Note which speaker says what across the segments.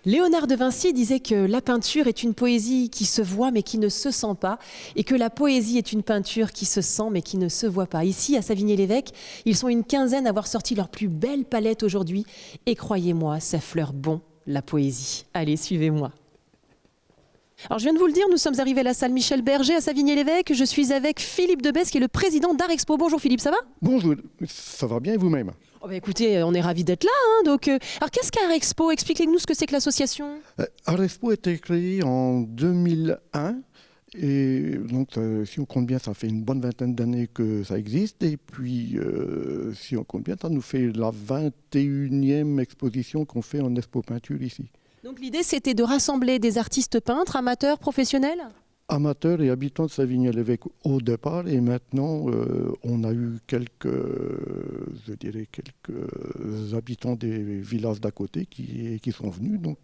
Speaker 1: Léonard de Vinci disait que la peinture est une poésie qui se voit mais qui ne se sent pas, et que la poésie est une peinture qui se sent mais qui ne se voit pas. Ici, à Savigny-l'Évêque, ils sont une quinzaine à avoir sorti leur plus belle palette aujourd'hui, et croyez-moi, ça fleure bon la poésie. Allez, suivez-moi. Alors je viens de vous le dire, nous sommes arrivés à la salle Michel Berger à Savigny-l'Évêque. Je suis avec Philippe Debesse qui est le président d'Art-Expo. Bonjour Philippe, ça va?
Speaker 2: Bonjour, ça va bien et vous-même?
Speaker 1: Oh bah écoutez, on est ravis d'être là. Alors qu'est-ce qu'Art-Expo? Expliquez-nous ce que c'est que l'association.
Speaker 2: Art-Expo a été créé en 2001 et donc si on compte bien, ça fait une bonne vingtaine d'années que ça existe. Et puis si on compte bien, ça nous fait la 21e exposition qu'on fait en Expo Peinture ici.
Speaker 1: Donc l'idée c'était de rassembler des artistes peintres, amateurs, professionnels?
Speaker 2: Amateurs et habitants de Savigny-l'Évêque au départ, et maintenant on a eu quelques habitants des villages d'à côté qui sont venus. Donc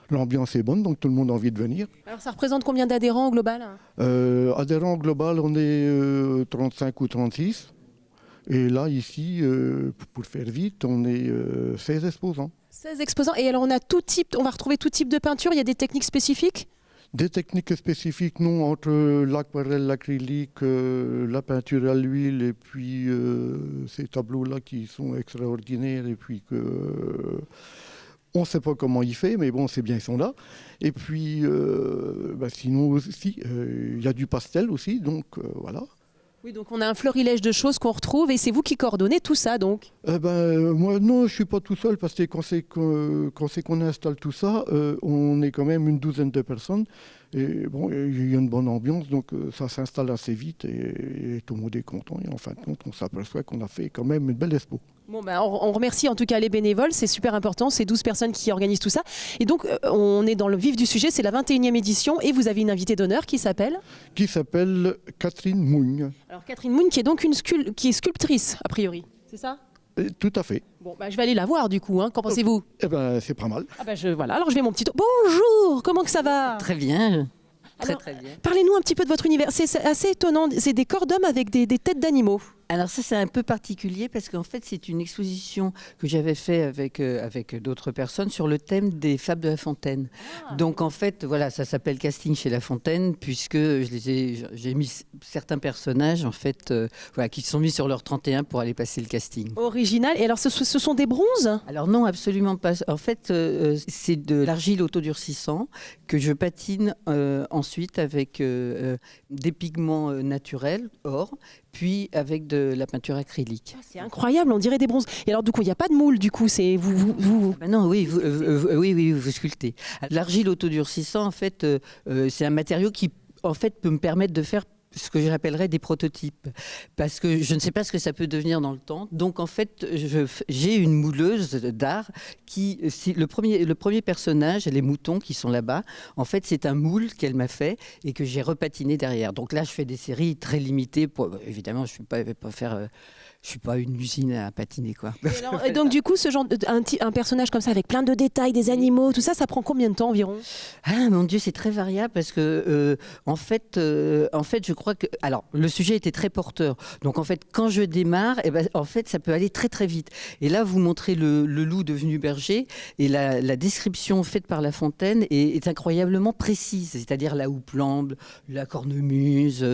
Speaker 2: l'ambiance est bonne, donc tout le monde a envie de venir.
Speaker 1: Alors ça représente combien d'adhérents au global?
Speaker 2: Adhérents au global, on est 35 ou 36. Et là, ici, pour faire vite, on est 16 exposants.
Speaker 1: 16 exposants. Et alors on va retrouver tout type de peinture, il y a des techniques spécifiques?
Speaker 2: Des techniques spécifiques, non, entre l'aquarelle, l'acrylique, la peinture à l'huile et puis ces tableaux-là qui sont extraordinaires et puis que on ne sait pas comment il fait, mais bon, c'est bien, ils sont là. Et puis, sinon aussi, il y a du pastel aussi, donc voilà.
Speaker 1: Oui, donc on a un florilège de choses qu'on retrouve et c'est vous qui coordonnez tout ça donc?
Speaker 2: Moi, non, je ne suis pas tout seul parce que quand c'est qu'on installe tout ça, on est quand même une douzaine de personnes. Et bon, il y a une bonne ambiance, donc ça s'installe assez vite et tout le monde est content. Et en fin de compte, on s'aperçoit qu'on a fait quand même une belle expo.
Speaker 1: Bon, on remercie en tout cas les bénévoles, c'est super important, c'est 12 personnes qui organisent tout ça. Et donc on est dans le vif du sujet, c'est la 21e édition et vous avez une invitée d'honneur qui s'appelle?
Speaker 2: Qui s'appelle Catherine Mougne.
Speaker 1: Alors Catherine Mougne qui est donc qui est sculptrice a priori, c'est ça?
Speaker 2: Tout à fait.
Speaker 1: Bon, je vais aller la voir du coup, hein. Qu'en pensez-vous?
Speaker 2: C'est pas mal.
Speaker 1: Voilà, alors je vais mon petit tour. Bonjour, comment que ça va?
Speaker 3: Très bien.
Speaker 1: Alors,
Speaker 3: Très bien.
Speaker 1: Parlez-nous un petit peu de votre univers. C'est assez étonnant. C'est des corps d'hommes avec des têtes d'animaux.
Speaker 3: Alors ça, c'est un peu particulier parce qu'en fait, c'est une exposition que j'avais fait avec d'autres personnes sur le thème des fables de La Fontaine. Donc en fait, voilà, ça s'appelle Casting chez La Fontaine puisque j'ai mis certains personnages en fait, qui se sont mis sur leur 31 pour aller passer le casting.
Speaker 1: Original. Et alors, ce sont des bronzes?
Speaker 3: Alors non, absolument pas. En fait, c'est de l'argile autodurcissant que je patine ensuite avec des pigments naturels, or, puis avec de la peinture acrylique.
Speaker 1: C'est incroyable, on dirait des bronzes. Et alors du coup, il n'y a pas de moule, du coup, c'est vous...
Speaker 3: Ben non, oui, vous sculptez. L'argile autodurcissant, en fait, c'est un matériau qui, en fait, peut me permettre de faire ce que j'appellerais des prototypes, parce que je ne sais pas ce que ça peut devenir dans le temps. Donc en fait, j'ai une mouleuse d'art qui, le premier personnage, les moutons qui sont là-bas, en fait c'est un moule qu'elle m'a fait et que j'ai repatiné derrière. Donc là, je fais des séries très limitées. Évidemment, je ne vais pas faire... je suis pas une usine à patiner, quoi.
Speaker 1: Et donc du coup, ce genre un personnage comme ça avec plein de détails, des animaux, tout ça, ça prend combien de temps environ?
Speaker 3: Ah mon Dieu, c'est très variable parce que en fait, je crois que alors le sujet était très porteur. Donc en fait, quand je démarre, en fait, ça peut aller très très vite. Et là, vous montrez le loup devenu berger et la description faite par La Fontaine est incroyablement précise. C'est-à-dire la houppelande, la cornemuse.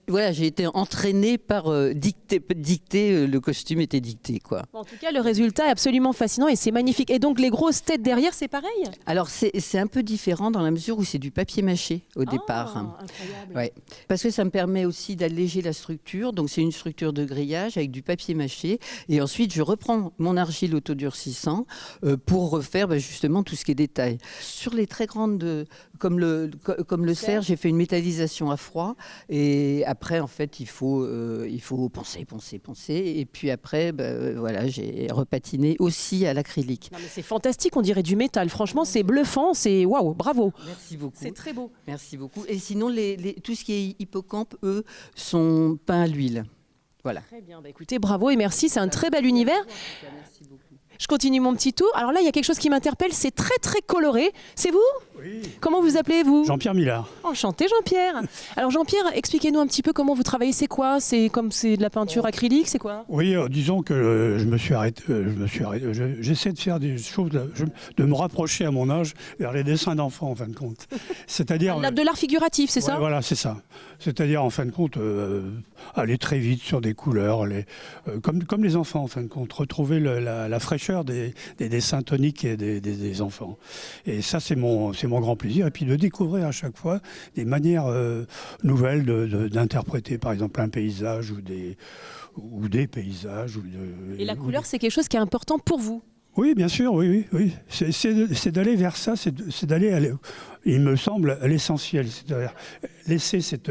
Speaker 3: Voilà, j'ai été entraînée par dicter. Le costume était dicté, quoi.
Speaker 1: En tout cas, le résultat est absolument fascinant et c'est magnifique. Et donc, les grosses têtes derrière, c'est pareil?
Speaker 3: Alors, c'est un peu différent dans la mesure où c'est du papier mâché au départ.
Speaker 1: Incroyable.
Speaker 3: Ouais. Parce que ça me permet aussi d'alléger la structure. Donc, c'est une structure de grillage avec du papier mâché. Et ensuite, je reprends mon argile autodurcissant pour refaire justement tout ce qui est détail. Sur les très grandes, comme le cerf, j'ai fait une métallisation à froid. Et après, en fait, il faut poncer. Et puis après, voilà, j'ai repatiné aussi à l'acrylique.
Speaker 1: C'est fantastique, on dirait du métal. Franchement, c'est bluffant, c'est waouh, bravo.
Speaker 3: Merci beaucoup.
Speaker 1: C'est très beau.
Speaker 3: Merci beaucoup. Et sinon, tout ce qui est hippocampe, eux, sont peints à l'huile. Voilà.
Speaker 1: Très bien. Écoutez, bravo et merci. C'est un très bel univers.
Speaker 3: Merci beaucoup.
Speaker 1: Je continue mon petit tour. Alors là, il y a quelque chose qui m'interpelle, c'est très très coloré. C'est vous?
Speaker 4: Oui.
Speaker 1: Comment vous appelez-vous?
Speaker 4: Jean-Pierre Millard.
Speaker 1: Enchanté Jean-Pierre. Alors Jean-Pierre, expliquez-nous un petit peu comment vous travaillez. C'est quoi? C'est comme c'est de la peinture acrylique, c'est quoi?
Speaker 4: Oui, disons que je me suis arrêté. J'essaie de faire des choses, de me rapprocher à mon âge vers les dessins d'enfants en fin de compte. C'est-à-dire
Speaker 1: De l'art figuratif, c'est
Speaker 4: ouais,
Speaker 1: ça?
Speaker 4: voilà, c'est ça. C'est-à-dire en fin de compte aller très vite sur des couleurs, comme les enfants en fin de compte, retrouver la fraîcheur des dessins toniques et des enfants. Et ça, c'est mon grand plaisir. Et puis de découvrir à chaque fois des manières nouvelles d'interpréter, par exemple, un paysage ou des paysages.
Speaker 1: Et la couleur, c'est quelque chose qui est important pour vous?
Speaker 4: Oui, bien sûr, oui. C'est d'aller vers ça, c'est d'aller, il me semble, à l'essentiel. C'est-à-dire laisser cette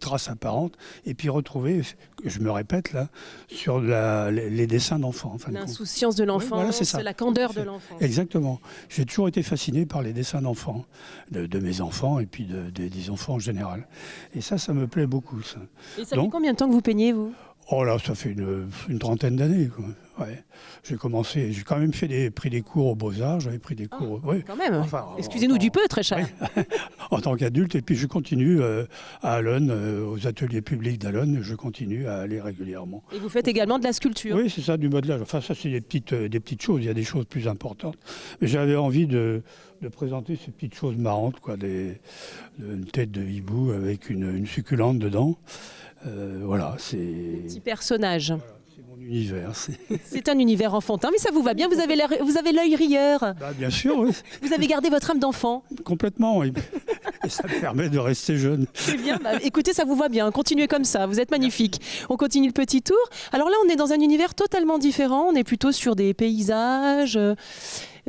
Speaker 4: trace apparente et puis retrouver, je me répète là, sur les dessins d'enfants. En fin de compte.
Speaker 1: L'insouciance de l'enfant,
Speaker 4: Oui, voilà, c'est ça.
Speaker 1: la candeur de l'enfant.
Speaker 4: Exactement. J'ai toujours été fasciné par les dessins d'enfants, de mes enfants et puis des enfants en général. Et ça me plaît beaucoup. Ça.
Speaker 1: Et ça fait combien de temps que vous peignez, vous?
Speaker 4: Oh là, ça fait une trentaine d'années. Ouais. J'ai quand même pris des cours aux Beaux-Arts, j'avais pris des cours. Ouais.
Speaker 1: Quand même.
Speaker 4: Enfin,
Speaker 1: excusez-nous du peu, très cher.
Speaker 4: Ouais. En tant qu'adulte, et puis je continue à Allonne, aux ateliers publics d'Allonne, je continue à aller régulièrement.
Speaker 1: Et vous faites également de la sculpture?
Speaker 4: Oui, c'est ça, du modelage. Enfin, ça, c'est des petites choses, il y a des choses plus importantes. Mais j'avais envie de présenter ces petites choses marrantes, quoi, une tête de hibou avec une succulente dedans. Voilà, c'est...
Speaker 1: Petit personnage.
Speaker 4: Voilà, c'est mon univers.
Speaker 1: C'est un univers enfantin, mais ça vous va bien, vous avez l'œil rieur.
Speaker 4: Bah, bien sûr, oui.
Speaker 1: Vous avez gardé votre âme d'enfant.
Speaker 4: Complètement, oui. Et ça me permet de rester jeune.
Speaker 1: C'est bien, écoutez, ça vous va bien, continuez comme ça, vous êtes magnifique. On continue le petit tour. Alors là, on est dans un univers totalement différent, on est plutôt sur des paysages.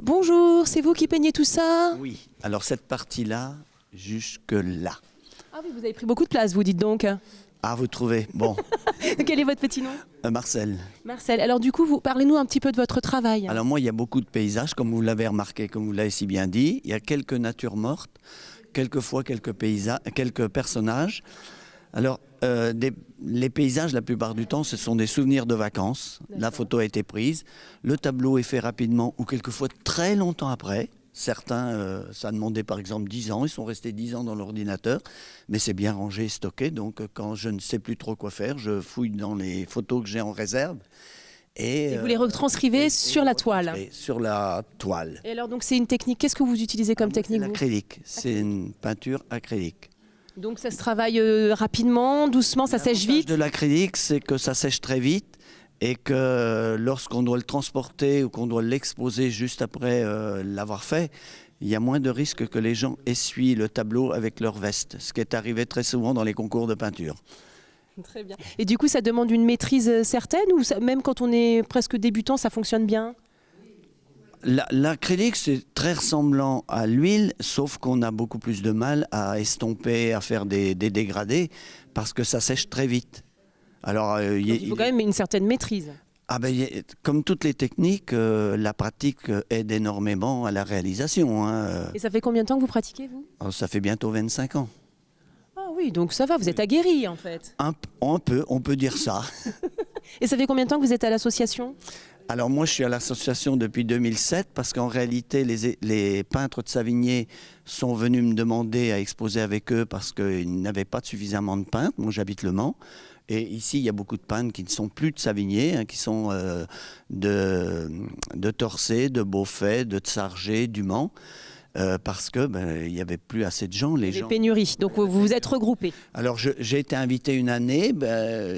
Speaker 1: Bonjour, c'est vous qui peignez tout ça?
Speaker 5: Oui, alors cette partie-là, jusque-là.
Speaker 1: Ah oui, vous avez pris beaucoup de place, vous dites donc.
Speaker 5: Ah, vous trouvez? Bon.
Speaker 1: Quel est votre petit nom?
Speaker 5: Marcel.
Speaker 1: Marcel, alors du coup, parlez-nous un petit peu de votre travail.
Speaker 5: Alors moi, il y a beaucoup de paysages, comme vous l'avez remarqué, comme vous l'avez si bien dit. Il y a quelques natures mortes, quelquefois quelques personnages. Alors, les paysages, la plupart du temps, ce sont des souvenirs de vacances. La photo a été prise. Le tableau est fait rapidement ou quelquefois très longtemps après. Certains, ça a demandé par exemple 10 ans, ils sont restés 10 ans dans l'ordinateur, mais c'est bien rangé et stocké, donc quand je ne sais plus trop quoi faire, je fouille dans les photos que j'ai en réserve. Et
Speaker 1: vous les retranscrivez sur la toile.
Speaker 5: Sur la toile.
Speaker 1: Et alors donc c'est une technique, qu'est-ce que vous utilisez comme technique?
Speaker 5: L'acrylique, c'est une peinture acrylique.
Speaker 1: Donc ça se travaille rapidement, doucement, ça sèche vite?
Speaker 5: L'avantage de l'acrylique, c'est que ça sèche très vite. Et que lorsqu'on doit le transporter ou qu'on doit l'exposer juste après l'avoir fait, il y a moins de risques que les gens essuient le tableau avec leur veste, ce qui est arrivé très souvent dans les concours de peinture.
Speaker 1: Très bien. Et du coup, ça demande une maîtrise certaine ou même quand on est presque débutant, ça fonctionne bien?
Speaker 5: L'acrylique, c'est très ressemblant à l'huile, sauf qu'on a beaucoup plus de mal à estomper, à faire des dégradés, parce que ça sèche très vite. Alors,
Speaker 1: il faut quand même une certaine maîtrise.
Speaker 5: Ah ben, comme toutes les techniques, la pratique aide énormément à la réalisation. Hein.
Speaker 1: Et ça fait combien de temps que vous pratiquez, vous?
Speaker 5: Alors, ça fait bientôt 25 ans.
Speaker 1: Ah oui, donc ça va, vous êtes aguerri en fait.
Speaker 5: On peut dire ça.
Speaker 1: Et ça fait combien de temps que vous êtes à l'association?
Speaker 5: Alors moi, je suis à l'association depuis 2007 parce qu'en réalité, les peintres de Savigné sont venus me demander à exposer avec eux parce qu'ils n'avaient pas suffisamment de peintres. Moi, j'habite Le Mans. Et ici, il y a beaucoup de peintres qui ne sont plus de Savigné, hein, qui sont de Torcé, de Beaufait, de Tsargé, du Mans, parce que il n'y avait plus assez de gens. Les
Speaker 1: pénuries, donc vous vous êtes regroupés.
Speaker 5: Alors, j'ai été invité une année,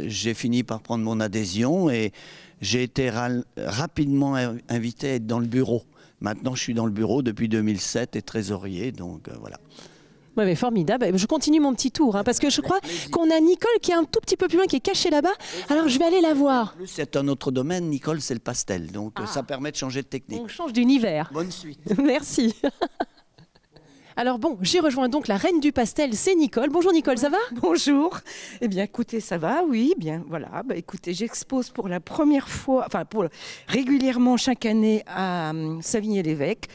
Speaker 5: j'ai fini par prendre mon adhésion et j'ai été rapidement invité à être dans le bureau. Maintenant, je suis dans le bureau depuis 2007 et trésorier, donc voilà.
Speaker 1: Ouais, mais formidable. Je continue mon petit tour, hein, parce que je crois qu'on a Nicole qui est un tout petit peu plus loin, qui est cachée là-bas. Alors je vais aller la voir.
Speaker 5: C'est un autre domaine, Nicole, c'est le pastel. Donc ça permet de changer de technique.
Speaker 1: On change d'univers.
Speaker 5: Bonne suite.
Speaker 1: Merci. Alors bon, j'y rejoins donc la reine du pastel, c'est Nicole. Bonjour Nicole, ça va?
Speaker 6: Bonjour. Eh bien écoutez, ça va, oui, bien, voilà. Écoutez, j'expose pour la première fois, régulièrement chaque année à Savigny-l'Évêque.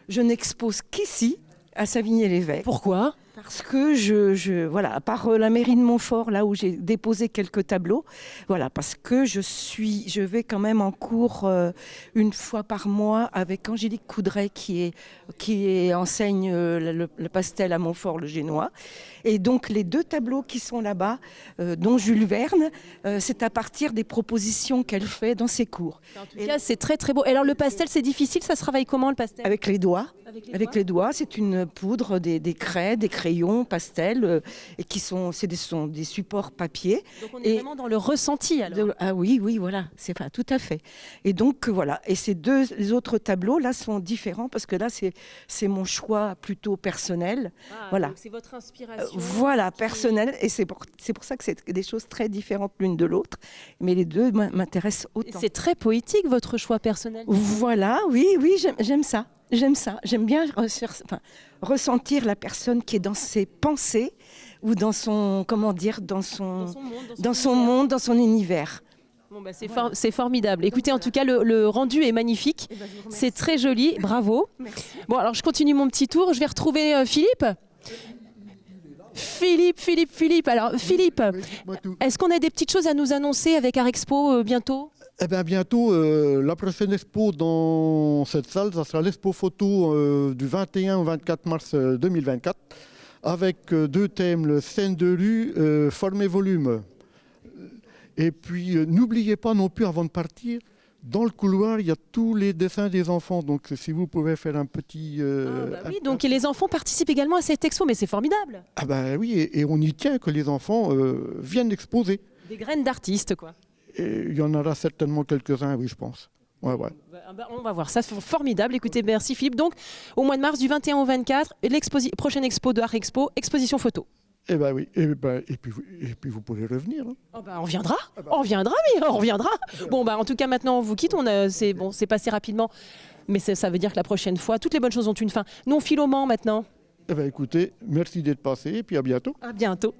Speaker 6: Je n'expose qu'ici, à Savigny-l'Évêque.
Speaker 1: Pourquoi?
Speaker 6: Parce que voilà, à part la mairie de Montfort, là où j'ai déposé quelques tableaux, voilà, parce que je vais quand même en cours une fois par mois avec Angélique Coudray qui enseigne le pastel à Montfort, le génois. Et donc les 2 tableaux qui sont là-bas, dont Jules Verne, c'est à partir des propositions qu'elle fait dans ses cours.
Speaker 1: En tout cas, c'est très très beau. Et alors le pastel, c'est difficile, ça se travaille comment le pastel?
Speaker 6: Avec les doigts.
Speaker 1: Avec
Speaker 6: Les doigts, c'est une poudre, des craies, des crayons, pastels, et qui sont des supports papier.
Speaker 1: Donc on est vraiment dans le ressenti alors.
Speaker 6: Ah oui, voilà, c'est pas tout à fait. Et donc voilà, et les autres tableaux là sont différents parce que là c'est mon choix plutôt personnel. Voilà.
Speaker 1: Donc c'est votre inspiration.
Speaker 6: Voilà, personnel, et c'est pour ça que c'est des choses très différentes l'une de l'autre, mais les deux m'intéressent autant.
Speaker 1: C'est très poétique votre choix personnel.
Speaker 6: Voilà, oui, j'aime ça. J'aime bien ressentir la personne qui est dans ses pensées ou dans son, dans son monde, dans son univers.
Speaker 1: Bon bah c'est formidable. Écoutez, en tout cas, le rendu est magnifique. C'est très joli. Bravo.
Speaker 6: Merci.
Speaker 1: Bon, alors je continue mon petit tour. Je vais retrouver Philippe. Philippe. Alors Philippe, est-ce qu'on a des petites choses à nous annoncer avec Art Expo bientôt?
Speaker 2: Eh bien, bientôt, la prochaine expo dans cette salle, ça sera l'expo photo du 21 au 24 mars 2024, avec 2 thèmes, le scène de rue, forme et volume. Et puis, n'oubliez pas non plus, avant de partir, dans le couloir, il y a tous les dessins des enfants. Donc, si vous pouvez faire un petit...
Speaker 1: oui, donc les enfants participent également à cette expo, mais c'est formidable.
Speaker 2: Ah ben oui, et on y tient que les enfants viennent exposer.
Speaker 1: Des graines d'artistes, quoi.
Speaker 2: Et il y en aura certainement quelques-uns, oui, je pense. Ouais.
Speaker 1: On va voir ça, c'est formidable. Écoutez, merci Philippe. Donc, au mois de mars, du 21 au 24, prochaine expo de Art Expo, exposition photo.
Speaker 2: Eh ben oui, et puis vous pourrez revenir. Hein.
Speaker 1: Oh on reviendra, on reviendra. Bon, en tout cas, maintenant, on vous quitte. C'est passé rapidement, mais ça veut dire que la prochaine fois, toutes les bonnes choses ont une fin. Nous, on file au Mans maintenant.
Speaker 2: Eh ben écoutez, merci d'être passé, et puis à bientôt.
Speaker 1: À bientôt.